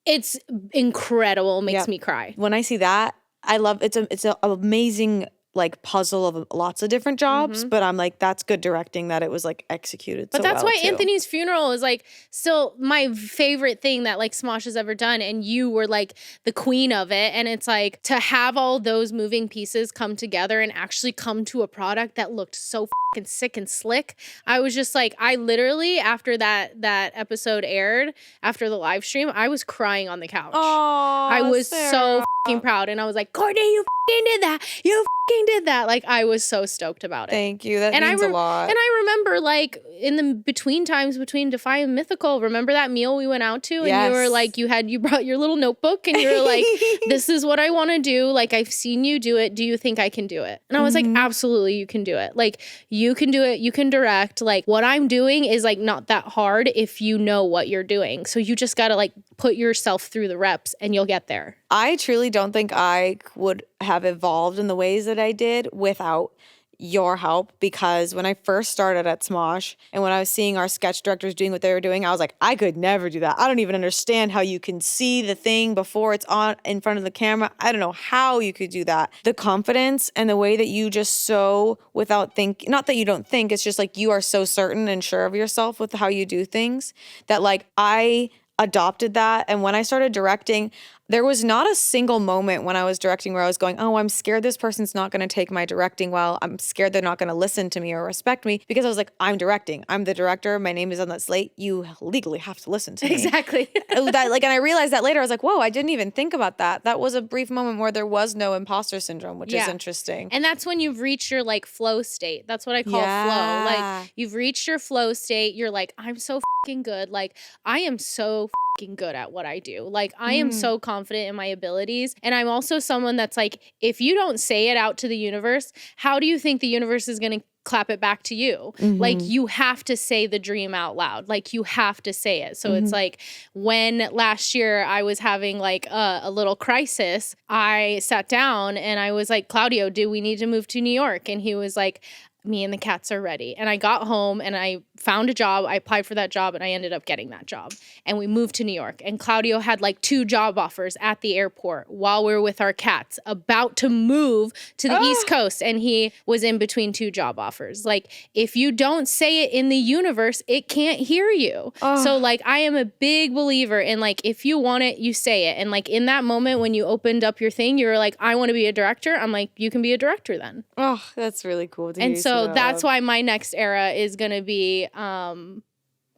it's incredible. Makes me cry. When I see that, I love it's an amazing like puzzle of lots of different jobs, but I'm like, that's good directing that it was like executed. But so that's well why too. Anthony's funeral is like still my favorite thing that like Smosh has ever done, and you were like the queen of it. And it's like to have all those moving pieces come together and actually come to a product that looked so fucking sick and slick. I was just like, I literally after that episode aired, after the live stream, I was crying on the couch. Oh, I was Sarah. So fucking proud, and I was like, Courtney, you fucking did that. You fucking did that. Like I was so stoked about it. Thank you. That means a lot. And I remember like in the between times between Defy and Mythical, remember that meal we went out to, and you were like, you brought your little notebook and you were like, this is what I want to do. Like I've seen you do it. Do you think I can do it? And I was like, absolutely, you can do it. Like you can do it. You can direct. Like what I'm doing is like not that hard if you know what you're doing. So you just got to like put yourself through the reps and you'll get there. I truly don't think I would have evolved in the ways that I did without your help, because when I first started at Smosh and when I was seeing our sketch directors doing what they were doing, I was like, I could never do that. I don't even understand how you can see the thing before it's on in front of the camera. I don't know how you could do that. The confidence and the way that you just so without think, not that you don't think, it's just like you are so certain and sure of yourself with how you do things that like I adopted that. And when I started directing, there was not a single moment when I was directing where I was going, oh, I'm scared this person's not going to take my directing well. I'm scared they're not going to listen to me or respect me, because I was like, I'm directing. I'm the director. My name is on that slate. You legally have to listen to me. Exactly. And I realized that later. I was like, whoa, I didn't even think about that. That was a brief moment where there was no imposter syndrome, which is interesting. And that's when you've reached your like flow state. That's what I call flow. Like you've reached your flow state. You're like, I'm so fucking good. Like I am so fucking good at what I do. Like I am so confident in my abilities. And I'm also someone that's like, if you don't say it out to the universe, how do you think the universe is going to clap it back to you? Like you have to say the dream out loud. Like you have to say it. So it's like when last year I was having like a little crisis, I sat down and I was like, Claudio, do we need to move to New York? And he was like, me and the cats are ready. And I got home and I found a job. I applied for that job and I ended up getting that job. And we moved to New York. And Claudio had like 2 job offers at the airport while we were with our cats, about to move to the East Coast. And he was in between 2 job offers. Like if you don't say it in the universe, it can't hear you. So like I am a big believer in like, if you want it, you say it. And like in that moment when you opened up your thing, you were like, I want to be a director. I'm like, you can be a director then. Oh, that's really cool to hear. And so that's why my next era is going to be, I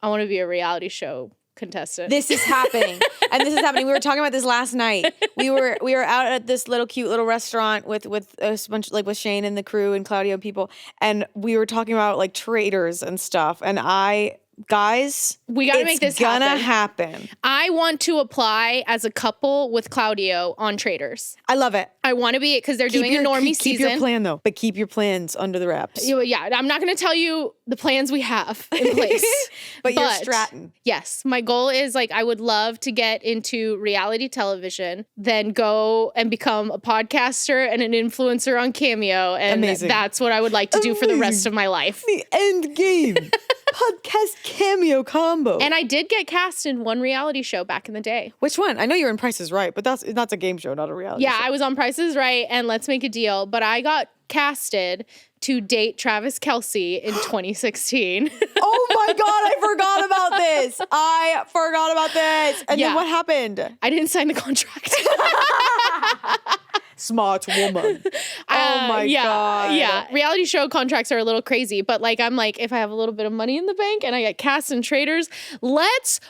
want to be a reality show contestant. This is happening. And this is happening. We were talking about this last night. We were out at this cute little restaurant with a bunch, like with Shane and the crew and Claudio and people. And we were talking about like traders and stuff. And guys, we got to make this happen. I want to apply as a couple with Claudio on Traders. I love it. I want to be it because they're doing a normie season. Keep your plan though, but keep your plans under the wraps. Yeah, I'm not going to tell you the plans we have in place. but you're Stratton. Yes, my goal is like I would love to get into reality television, then go and become a podcaster and an influencer on Cameo, and that's what I would like to do for the rest of my life. The end game. Podcast Cameo combo. And I did get cast in one reality show back in the day. Which one? I know you're in Price is Right, but that's a game show, not a reality show. Yeah, I was on Price is Right and Let's Make a Deal, but I got casted to date Travis Kelce in 2016. Oh my God, I forgot about this. And then what happened? I didn't sign the contract. Smart woman. Oh my God. Yeah. Reality show contracts are a little crazy, but like I'm like, if I have a little bit of money in the bank and I get cast in Traders, let's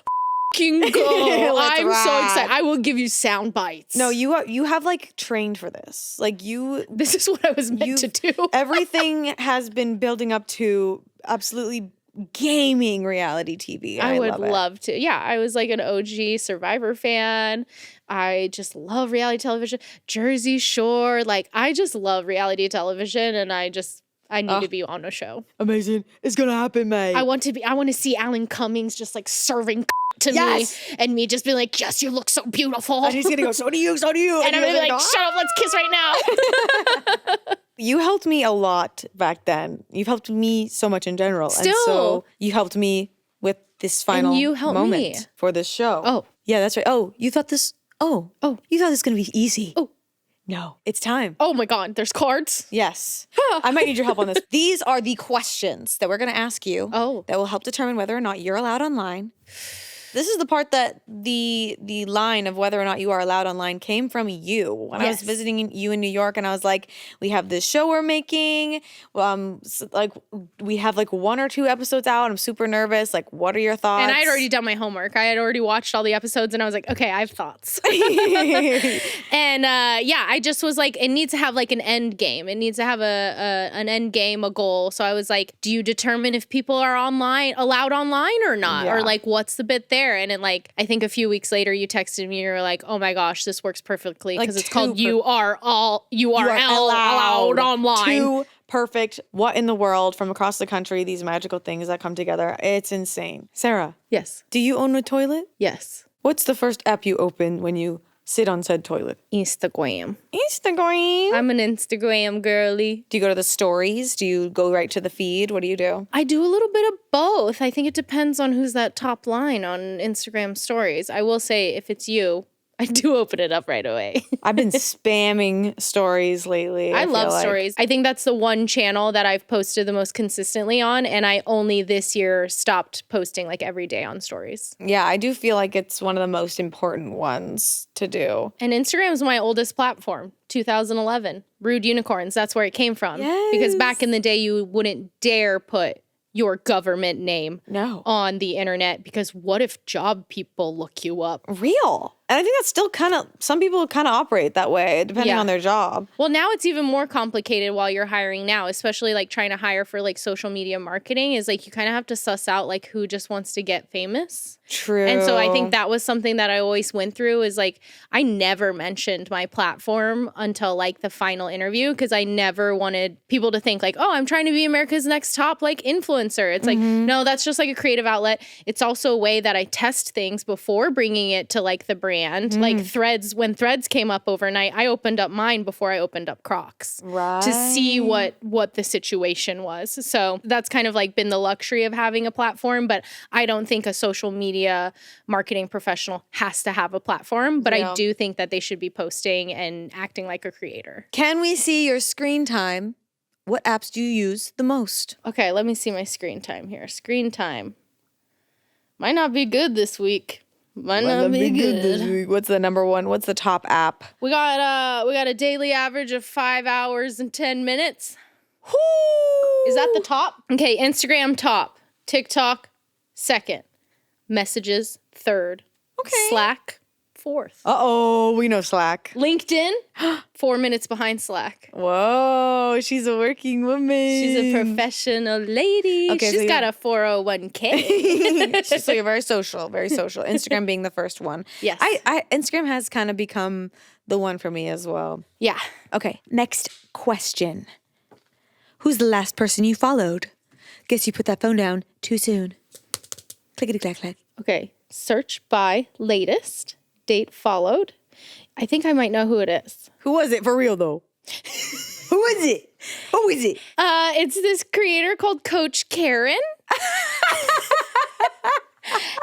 fucking go. I'm so excited. I will give you sound bites. No, you have like trained for this. Like this is what I was meant to do. Everything has been building up to absolutely gaming reality TV. I would love to. Yeah, I was like an OG Survivor fan. I just love reality television. Jersey Shore. Like, I just love reality television, and I need to be on a show. Amazing. It's going to happen, mate. I want to see Alan Cummings just like serving to me and me just being like, yes, you look so beautiful. And he's going to go, so do you. And I'm going to be like, shut up, let's kiss right now. You helped me a lot back then. You've helped me so much in general. Still. And so you helped me with this final moment for this show. Oh. Yeah, that's right. Oh, you thought this... Oh, you thought this was going to be easy. Oh. No, it's time. Oh my God, there's cards? Yes. I might need your help on this. These are the questions that we're going to ask you that will help determine whether or not you're allowed online. This is the part that the line of whether or not you are allowed online came from you. When I was visiting you in New York and I was like, we have this show we're making. Like we have like 1 or 2 episodes out. I'm super nervous. Like, what are your thoughts? And I had already done my homework. I had already watched all the episodes and I was like, okay, I have thoughts. And I just was like, it needs to have like an end game. It needs to have an end game, a goal. So I was like, do you determine if people are allowed online or not? Or like, what's the bit there? And then like, I think a few weeks later you texted me and you were like, oh my gosh, this works perfectly because it's called URL allowed online. 2 perfect, what in the world from across the country, these magical things that come together. It's insane. Sarah. Yes. Do you own a toilet? Yes. What's the first app you open when you sit on said toilet? Instagram. Instagram. I'm an Instagram girly. Do you go to the stories? Do you go right to the feed? What do you do? I do a little bit of both. I think it depends on who's that top line on Instagram stories. I will say, if it's you, I do open it up right away. I've been spamming stories lately. I feel love like. stories. I think that's the one channel that I've posted the most consistently on, and I only this year stopped posting like every day on stories. Yeah, I do feel like it's one of the most important ones to do. And Instagram's my oldest platform, 2011. Rude Unicorns, that's where it came from. Because back in the day, you wouldn't dare put your government name on the internet, because what if job people look you up? Real. And I think that's still some people kind of operate that way, depending on their job. Well, now it's even more complicated while you're hiring now, especially like trying to hire for like social media marketing, is like you kind of have to suss out like who just wants to get famous. True. And so I think that was something that I always went through, is like I never mentioned my platform until like the final interview, because I never wanted people to think like, oh, I'm trying to be America's next top like influencer. It's like, no, that's just like a creative outlet. It's also a way that I test things before bringing it to like the brand. Like Threads, when Threads came up overnight, I opened up mine before I opened up Crocs to see what the situation was. So that's kind of like been the luxury of having a platform, but I don't think a social media marketing professional has to have a platform, but I do think that they should be posting and acting like a creator. Can we see your screen time? What apps do you use the most? Okay, let me see my screen time here. Screen time. Might not be good this week. Might not be good this week. What's the number one? What's the top app? We got a daily average of 5 hours and 10 minutes. Whoo! Is that the top? Okay, Instagram top. TikTok second. Messages third. Okay. Slack fourth. Uh-oh, we know Slack. LinkedIn 4 minutes behind Slack. Whoa, she's a working woman. She's a professional lady. Okay, She's got a 401k. So you're very social, very social. Instagram being the first one. Yes. Instagram has kind of become the one for me as well. Yeah. Okay, next question. Who's the last person you followed? Guess you put that phone down too soon. Clickety-clack-clack. Okay, search by latest, date followed. I think I might know who it is. Who was it for real though? Who is it? Who is it? It's this creator called Coach Karen.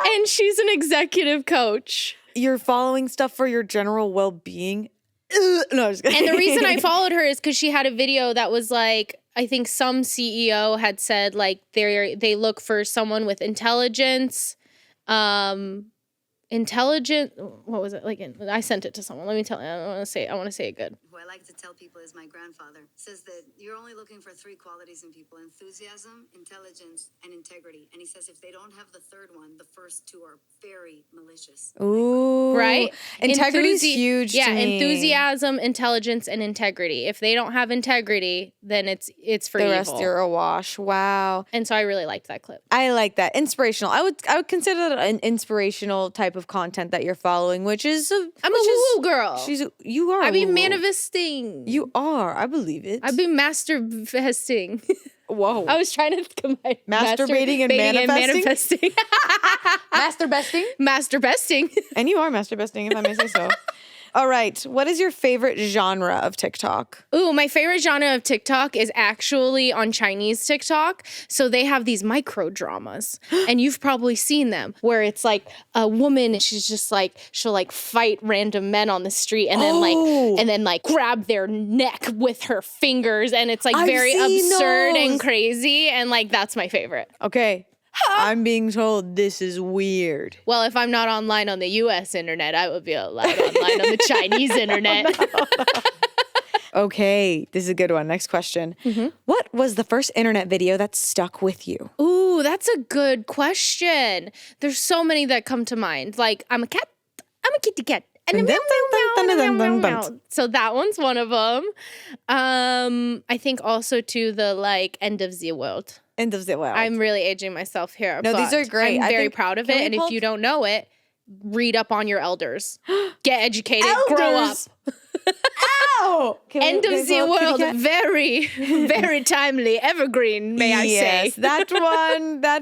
And she's an executive coach. You're following stuff for your general well-being? No, I'm just kidding. And the reason I followed her is because she had a video that was like, I think some CEO had said like they look for someone with intelligence, what was it? Like, I sent it to someone. Let me tell you. I want to say it good. Who I like to tell people is my grandfather. Says that you're only looking for 3 qualities in people: enthusiasm, intelligence, and integrity. And he says if they don't have the third one, the first 2 are very malicious. Ooh. Right? Integrity is huge to me. Enthusiasm, intelligence, and integrity. If they don't have integrity, then it's for evil. The rest you're a wash. Wow. And so I really liked that clip. I like that. Inspirational. I would consider that an inspirational type of content that you're following, which is I'm a woo girl. You are. I've been woo-woo. manifesting. You are. I believe it. I've been masturbing. Whoa. I was trying to combine masturbating and manifesting. Masturbesting. And you are masturbating, if I may say so. All right. What is your favorite genre of TikTok? Ooh, my favorite genre of TikTok is actually on Chinese TikTok. So they have these micro dramas, and you've probably seen them, where it's like a woman and she's just like, she'll like fight random men on the street and then like grab their neck with her fingers, and it's like very absurd and crazy, and like that's my favorite. Okay. I'm being told this is weird. Well, if I'm not online on the U.S. internet, I would be online on the Chinese internet. Okay, this is a good one. Next question. Mm-hmm. What was the first internet video that stuck with you? Ooh, that's a good question. There's so many that come to mind. Like, I'm a cat. I'm a kitty cat. And so that one's one of them. I think also to the like end of the world. End of the world. I'm really aging myself here. No, these are great. I'm very proud of it. And if you don't know it, read up on your elders. Get educated. Grow up. Wow. End of the world, very, very timely, evergreen, may I say. that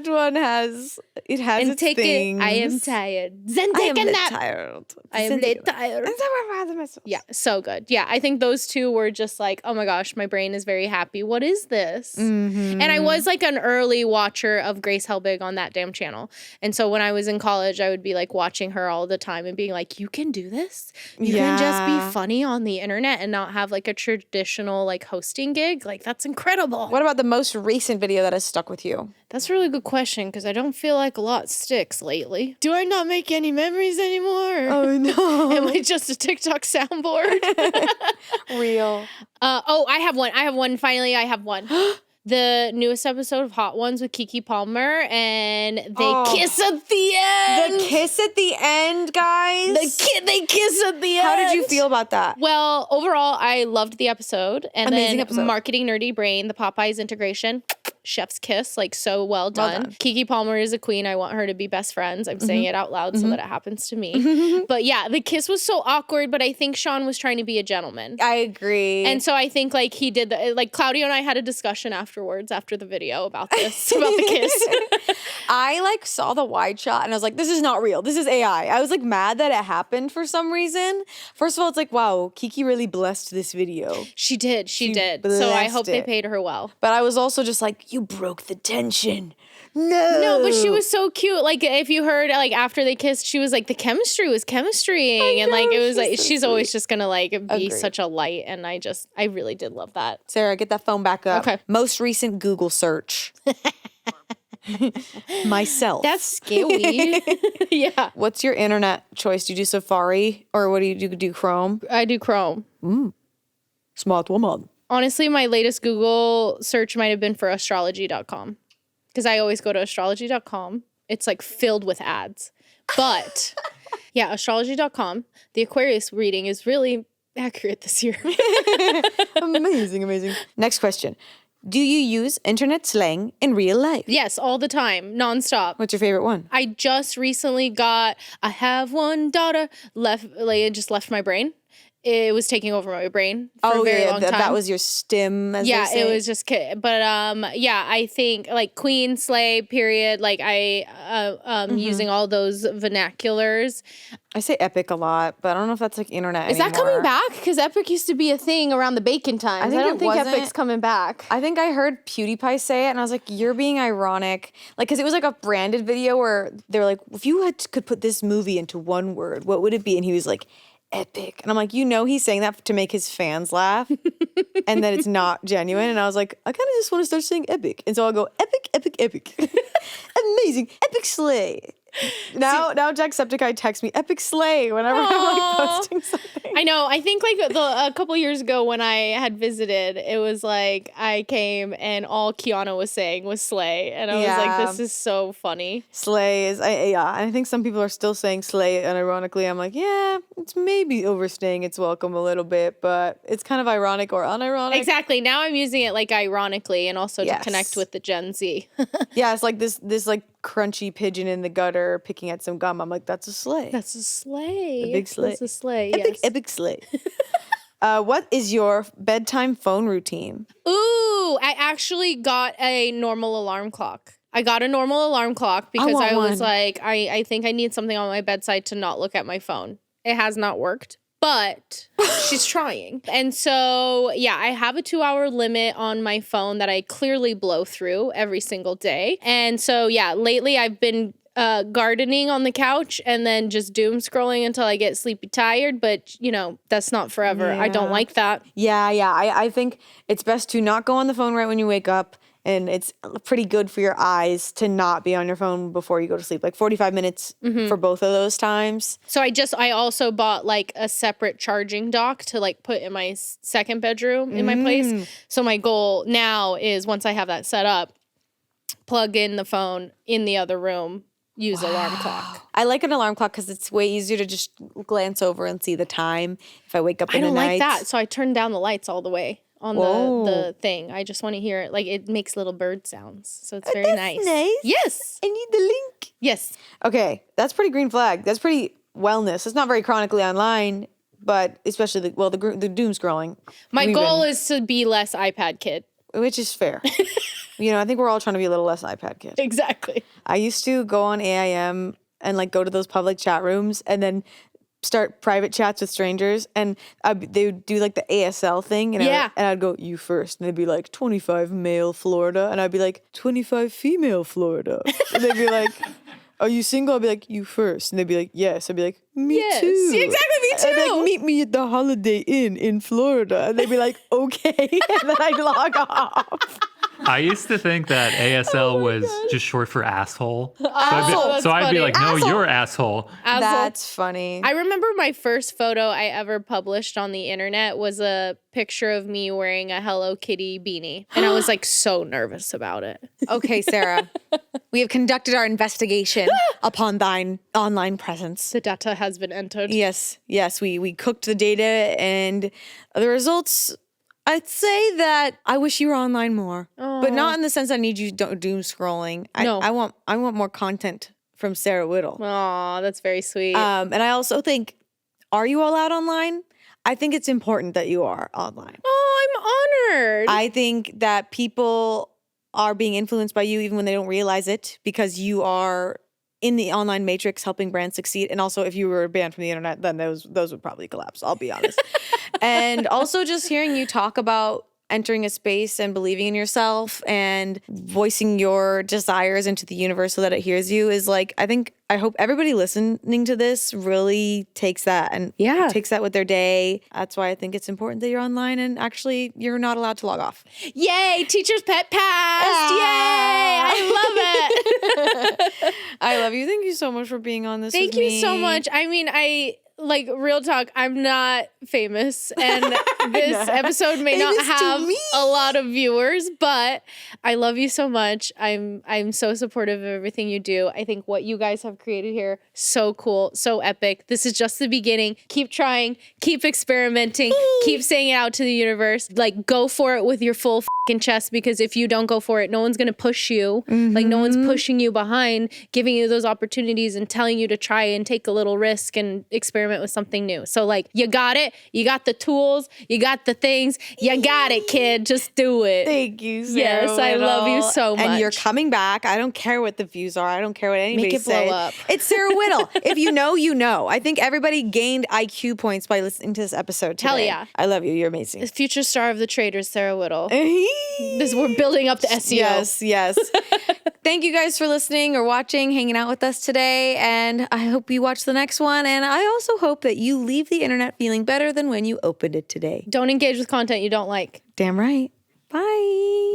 one has and its take things. it, I am tired. Then I take am a nap. tired. I am tired. Yeah, so good. Yeah, I think those two were just like, oh my gosh, my brain is very happy. What is this? Mm-hmm. And I was like an early watcher of Grace Helbig on that damn channel. And so when I was in college, I would be like watching her all the time and being like, you can do this? You can just be funny on the internet and not have like a traditional like hosting gig? Like, that's incredible. What about the most recent video that has stuck with you? That's a really good question because I don't feel like a lot sticks lately. Do I not make any memories anymore? Oh, no. Am I just a TikTok soundboard? Real. I have one. Finally, I have one. The newest episode of Hot Ones with Keke Palmer, and they kiss at the end. The kiss at the end, guys. They kiss at the end. How did you feel about that? Well, overall, I loved the episode. And Amazing then episode. Marketing Nerdy Brain, the Popeyes integration. Chef's kiss, like so well done. Keke Palmer is a queen. I want her to be best friends. I'm saying it out loud so that it happens to me. But yeah, the kiss was so awkward, but I think Sean was trying to be a gentleman. I agree. And so I think like he did like Claudio and I had a discussion afterwards after the video about this, about the kiss. I like saw the wide shot and I was like, this is not real. This is AI. I was like mad that it happened for some reason. First of all, it's like, wow, Keke really blessed this video. She did. So I hope they it. paid her well. But I was also just like, you broke the tension. No, but she was so cute. Like if you heard like after they kissed, she was like the chemistry was chemistrying, and like it was like she's always just gonna like be Agreed. such a light, and I really did love that. Sarah, get that phone back up. Okay. Most recent Google search. Myself. That's scary. Yeah. What's your internet choice? Do you do Safari or what do you do? Chrome? I do Chrome. Smart woman. Honestly, my latest Google search might have been for astrology.com because I always go to astrology.com. It's like filled with ads. But yeah, astrology.com. The Aquarius reading is really accurate this year. Amazing. Next question. Do you use internet slang in real life? Yes, all the time, nonstop. What's your favorite one? I just recently got, I have one daughter, it just left my brain. It was taking over my brain for a very long time. That was your stim, as they say. It was just, but I think like queen, slay, period, like using all those vernaculars. I say epic a lot, but I don't know if that's like internet Is anymore. that coming back? Because epic used to be a thing around the bacon times. I don't think epic's coming back. I think I heard PewDiePie say it, and I was like, you're being ironic. Like, because it was like a branded video where they were like, if you could put this movie into one word, what would it be? And he was like, epic. And I'm like, he's saying that to make his fans laugh and that it's not genuine. And I was like, I kind of just want to start saying epic. And so I'll go epic. Amazing. Epic slay. Now Jacksepticeye texts me epic slay whenever I'm like posting something. I know. I think like a couple years ago when I had visited, it was like I came and all Kiana was saying was slay, and I was like, this is so funny. Slay is I think some people are still saying slay, and ironically, I'm like, yeah, it's maybe overstaying its welcome a little bit, but it's kind of ironic or unironic. Exactly. Now I'm using it like ironically and also to connect with the Gen Z. Yeah, it's like this like crunchy pigeon in the gutter picking at some gum. I'm like, that's a sleigh. That's a sleigh. A big sleigh. That's a sleigh, Epic sleigh. What is your bedtime phone routine? Ooh, I actually got a normal alarm clock. I got a normal alarm clock because I was like, I think I need something on my bedside to not look at my phone. It has not worked. But she's trying. And so, yeah, I have a 2-hour limit on my phone that I clearly blow through every single day. And so, yeah, lately I've been gardening on the couch and then just doom scrolling until I get sleepy tired. But, that's not forever. Yeah. I don't like that. Yeah. I think it's best to not go on the phone right when you wake up. And it's pretty good for your eyes to not be on your phone before you go to sleep. Like 45 minutes for both of those times. So I also bought like a separate charging dock to like put in my second bedroom in my place. So my goal now is once I have that set up, plug in the phone in the other room, use alarm clock. I like an alarm clock because it's way easier to just glance over and see the time if I wake up in the night. I don't like that. So I turn down the lights all the way on the thing. I just want to hear it. Like it makes little bird sounds. So it's very nice. Yes. I need the link. Yes. Okay. That's pretty green flag. That's pretty wellness. It's not very chronically online, but especially the doom scrolling. My goal is to be less iPad kid. Which is fair. I think we're all trying to be a little less iPad kid. Exactly. I used to go on AIM and like go to those public chat rooms and then start private chats with strangers, and they would do like the ASL thing, and I'd go, you first, and they'd be like 25 male Florida, and I'd be like 25 female Florida, and they'd be like, are you single? I'd be like, you first, and they'd be like, yes. I'd be like, me too. Yeah, exactly, me too. I'd be like, meet me at the Holiday Inn in Florida, and they'd be like, okay, and then I'd log off. I used to think that ASL was just short for asshole. So I'd be like, no, Asshole. you're asshole. That's funny. I remember my first photo I ever published on the internet was a picture of me wearing a Hello Kitty beanie. And I was like so nervous about it. Okay, Sarah, we have conducted our investigation upon thine online presence. The data has been entered. Yes, we cooked the data, and the results, I'd say that I wish you were online more, but not in the sense I need you doom scrolling. No. I want more content from Sarah Whittle. Aw, that's very sweet. And I also think, are you all out online? I think it's important that you are online. Oh, I'm honored. I think that people are being influenced by you even when they don't realize it, because you are in the online matrix helping brands succeed. And also, if you were banned from the internet, then those would probably collapse, I'll be honest. And also just hearing you talk about entering a space and believing in yourself and voicing your desires into the universe so that it hears you is like, I hope everybody listening to this really takes that and takes that with their day. That's why I think it's important that you're online, and actually you're not allowed to log off. Yay, teacher's pet passed. Yay, I love it. I love you. Thank you so much for being on this with Thank you me. so much. I mean, like, real talk, I'm not famous, and this episode may not have a lot of viewers, but I love you so much. I'm so supportive of everything you do. I think what you guys have created here, so cool, so epic. This is just the beginning. Keep trying, keep experimenting, keep saying it out to the universe. Like, go for it with your full fucking chest, because if you don't go for it, no one's gonna push you. Like, no one's pushing you behind, giving you those opportunities and telling you to try and take a little risk and experiment with something new. So like, you got it. You got the tools. You got the things. You got it, kid. Just do it. Thank you, Sarah Yes, I love you so much. And you're coming back. I don't care what the views are. I don't care what anybody Make it says. blow up. It's Sarah Whittle. If you know, you know. I think everybody gained IQ points by listening to this episode today. Hell yeah. I love you. You're amazing. The future star of the Traders, Sarah Whittle. We're building up the SEO. Yes. Thank you guys for listening or watching, hanging out with us today. And I hope you watch the next one. And I also hope that you leave the internet feeling better than when you opened it today. Don't engage with content you don't like. Damn right. Bye.